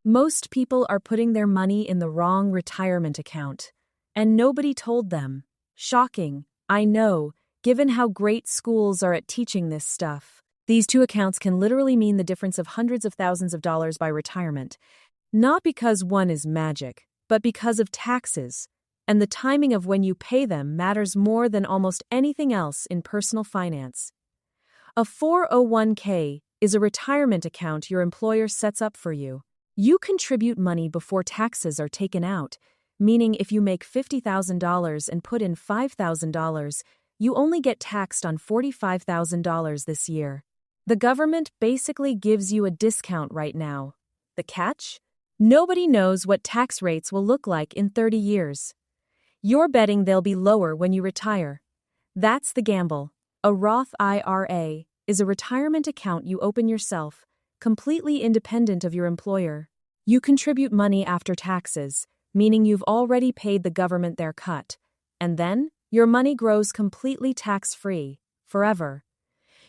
Most people are putting their money in the wrong retirement account. And nobody told them. Shocking, I know, given how great schools are at teaching this stuff. These two accounts can literally mean the difference of hundreds of thousands of dollars by retirement. Not because one is magic, but because of taxes. And the timing of when you pay them matters more than almost anything else in personal finance. A 401k is a retirement account your employer sets up for you. You contribute money before taxes are taken out, meaning if you make $50,000 and put in $5,000, you only get taxed on $45,000 this year. The government basically gives you a discount right now. The catch? Nobody knows what tax rates will look like in 30 years. You're betting they'll be lower when you retire. That's the gamble. A Roth IRA is a retirement account you open yourself, completely independent of your employer. You contribute money after taxes, meaning you've already paid the government their cut. And then, your money grows completely tax-free, forever.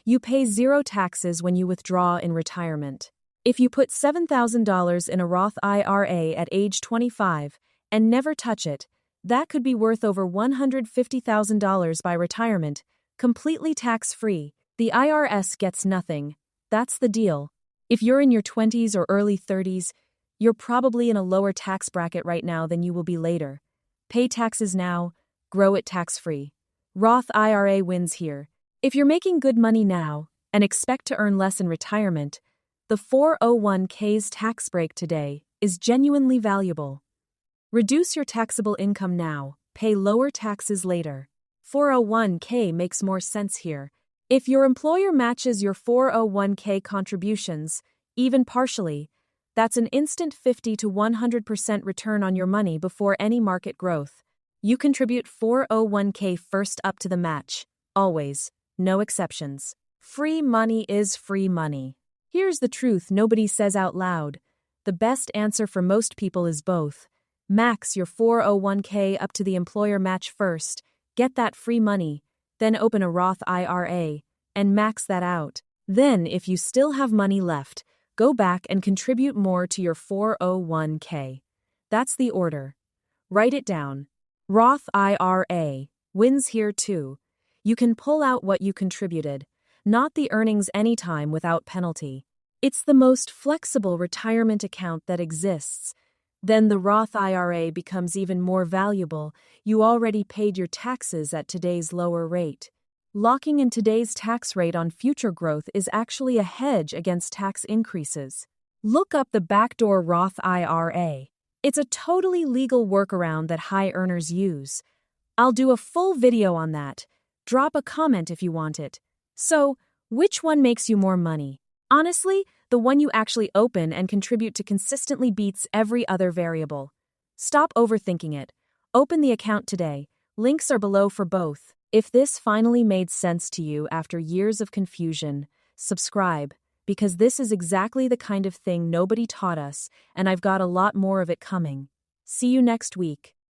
You pay zero taxes when you withdraw in retirement. If you put $7,000 in a Roth IRA at age 25 and never touch it, that could be worth over $150,000 by retirement, completely tax-free. The IRS gets nothing. That's the deal. If you're in your 20s or early 30s, you're probably in a lower tax bracket right now than you will be later. Pay taxes now, grow it tax-free. Roth IRA wins here. If you're making good money now and expect to earn less in retirement, the 401k's tax break today is genuinely valuable. Reduce your taxable income now, pay lower taxes later. 401k makes more sense here. If your employer matches your 401k contributions, even partially, that's an instant 50 to 100% return on your money before any market growth. You contribute 401k first up to the match. Always. No exceptions. Free money is free money. Here's the truth nobody says out loud. The best answer for most people is both. Max your 401k up to the employer match first, get that free money, then open a Roth IRA, and max that out. Then, if you still have money left, go back and contribute more to your 401k. That's the order. Write it down. Roth IRA wins here too. You can pull out what you contributed, not the earnings anytime without penalty. It's the most flexible retirement account that exists. Then the Roth IRA becomes even more valuable. You already paid your taxes at today's lower rate. Locking in today's tax rate on future growth is actually a hedge against tax increases. Look up the backdoor Roth IRA. It's a totally legal workaround that high earners use. I'll do a full video on that. Drop a comment if you want it. So, which one makes you more money? Honestly, the one you actually open and contribute to consistently beats every other variable. Stop overthinking it. Open the account today. Links are below for both. If this finally made sense to you after years of confusion, subscribe, because this is exactly the kind of thing nobody taught us, and I've got a lot more of it coming. See you next week.